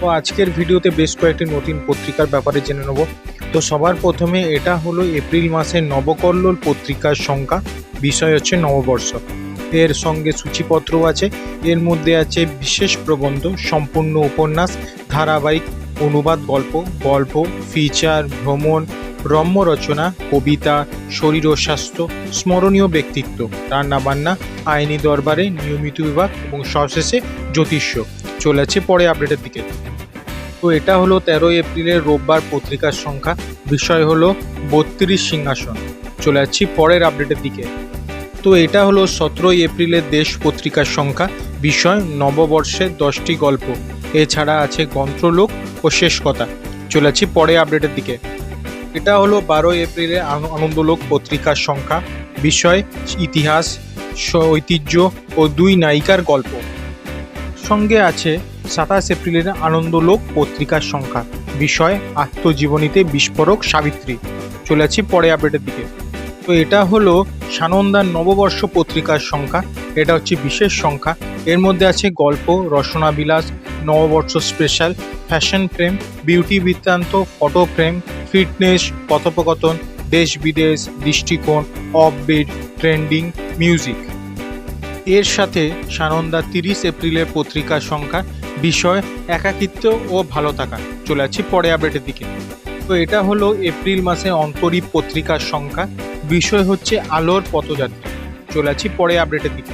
তো আজকের ভিডিওতে বেশ কয়েকটি নতুন পত্রিকার ব্যাপারে জেনে নেব। তো সবার প্রথমে এটা হলো এপ্রিল মাসের নবকল্লোল পত্রিকার সংখ্যা, বিষয় হচ্ছে নববর্ষ। এর সঙ্গে সূচিপত্র আছে, এর মধ্যে আছে বিশেষ প্রবন্ধ, সম্পূর্ণ উপন্যাস, ধারাবাহিক, অনুবাদ গল্প, গল্প, ফিচার, ভ্রমণ, রম্য রচনা, কবিতা, শরীর ও স্বাস্থ্য, স্মরণীয় ব্যক্তিত্ব, রান্নাবান্না, আইনি দরবারে, নিয়মিত বিভাগ এবং সবশেষে জ্যোতিষ্য। চলে আছে পরে আপডেটের দিকে। তো এটা হলো 13 এপ্রিলের রোববার পত্রিকার সংখ্যা, বিষয় হলো 32 সিংহাসন। চলে যাচ্ছি পরের আপডেটের দিকে। তো এটা হলো 17 এপ্রিলের দেশ পত্রিকার সংখ্যা, বিষয় নববর্ষের 10টি গল্প। এছাড়া আছে গ্রন্থলোক ও শেষ কথা। চলে যাচ্ছি পরে আপডেটের দিকে। এটা হলো 12 এপ্রিলে আনন্দলোক পত্রিকার সংখ্যা, বিষয় ইতিহাস, ঐতিহ্য ও দুই নায়িকার গল্প। সঙ্গে আছে 27 এপ্রিলের আনন্দলোক পত্রিকার সংখ্যা, বিষয় আত্মজীবনীতে বিস্ফোরক সাবিত্রী। চলে যাচ্ছি পরে আপডেটের দিকে। তো এটা হলো সানন্দার নববর্ষ পত্রিকার সংখ্যা, এটা হচ্ছে বিশেষ সংখ্যা। এর মধ্যে আছে গল্প, রসনাবিলাস, নববর্ষ স্পেশাল, ফ্যাশন ফ্রেম, বিউটি বৃত্তান্ত, ফটো ফ্রেম, ফিটনেস, কথোপকথন, দেশ বিদেশ, দৃষ্টিকোণ, অফবিট, ট্রেন্ডিং, মিউজিক। এর সাথে সানন্দা 30 এপ্রিলের পত্রিকার সংখ্যা, বিষয় একাকিত্ব ও ভালো থাকা। চলে যাচ্ছি পরে আপডেটের দিকে। তো এটা হলো এপ্রিল মাসে অন্তরীপ পত্রিকার সংখ্যা, বিষয় হচ্ছে আলোর পথযাত্রী। চলে যাচ্ছি পরে আপডেটের দিকে।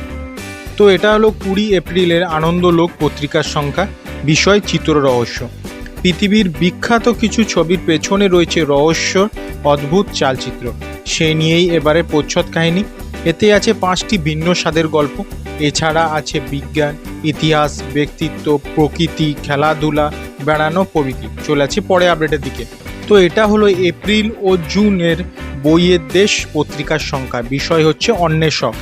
তো এটা হলো 20 এপ্রিলের আনন্দলোক পত্রিকার সংখ্যা, বিষয় চিত্র রহস্য। পৃথিবীর বিখ্যাত কিছু ছবির পেছনে রয়েছে রহস্য, অদ্ভুত চালচিত্র, সে নিয়েই এবারে প্রচ্ছদ কাহিনী। এতে আছে 5টি ভিন্ন স্বাদের গল্প। এছাড়া আছে বিজ্ঞান, ইতিহাস, ব্যক্তিত্ব, প্রকৃতি, খেলাধুলা, বেড়ানো প্রভৃতি। চলে যাচ্ছি পরে আপডেটের দিকে। তো এটা হলো এপ্রিল ও জুনের বইয়ের দেশ পত্রিকার সংখ্যা, বিষয় হচ্ছে অন্বেষক।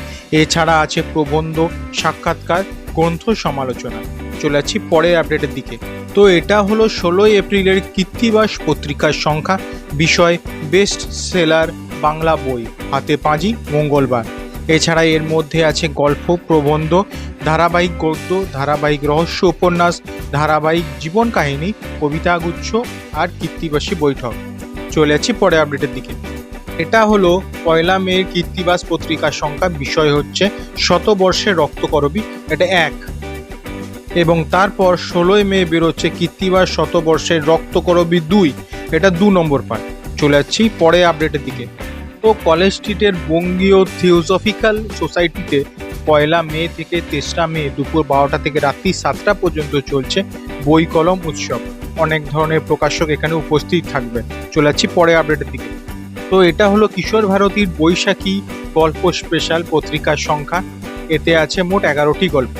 এছাড়া আছে প্রবন্ধ, সাক্ষাৎকার, গ্রন্থ সমালোচনা। চলে যাচ্ছি পরে আপডেটের দিকে। তো এটা হলো 16 এপ্রিলের কৃত্তিবাস পত্রিকার সংখ্যা, বিষয় বেস্ট সেলার বাংলা বই, হাতে পাঁজি, মঙ্গলবার। এছাড়া এর মধ্যে আছে গল্প, প্রবন্ধ, ধারাবাহিক গদ্য, ধারাবাহিক রহস্য উপন্যাস, ধারাবাহিক জীবন কাহিনী, কবিতাগুচ্ছ আর কৃত্তিবাসী বৈঠক। চলে যাচ্ছি পরে আপডেটের দিকে। এটা হলো 1 মের কৃত্তিবাস পত্রিকার সংখ্যা, বিষয় হচ্ছে শতবর্ষের রক্তকরবী, এটা 1। এবং তারপর 16 মে বেরোচ্ছে কৃত্তিবাস শতবর্ষের রক্তকরবী 2, এটা 2 নম্বর পার্ট। চলে যাচ্ছি পরে আপডেটের দিকে। তো কলেজ স্ট্রিটের বঙ্গীয় থিওসফিক্যাল সোসাইটিতে 1 মে থেকে 3রা মে দুপুর 12টা থেকে রাত্রি 7টা পর্যন্ত চলছে বই কলম উৎসব। অনেক ধরনের প্রকাশক এখানে উপস্থিত থাকবে। চলে যাচ্ছি পরে আপডেটের দিকে। তো এটা হলো কিশোর ভারতীর বৈশাখী গল্প স্পেশাল পত্রিকার সংখ্যা, এতে আছে মোট 11টি গল্প।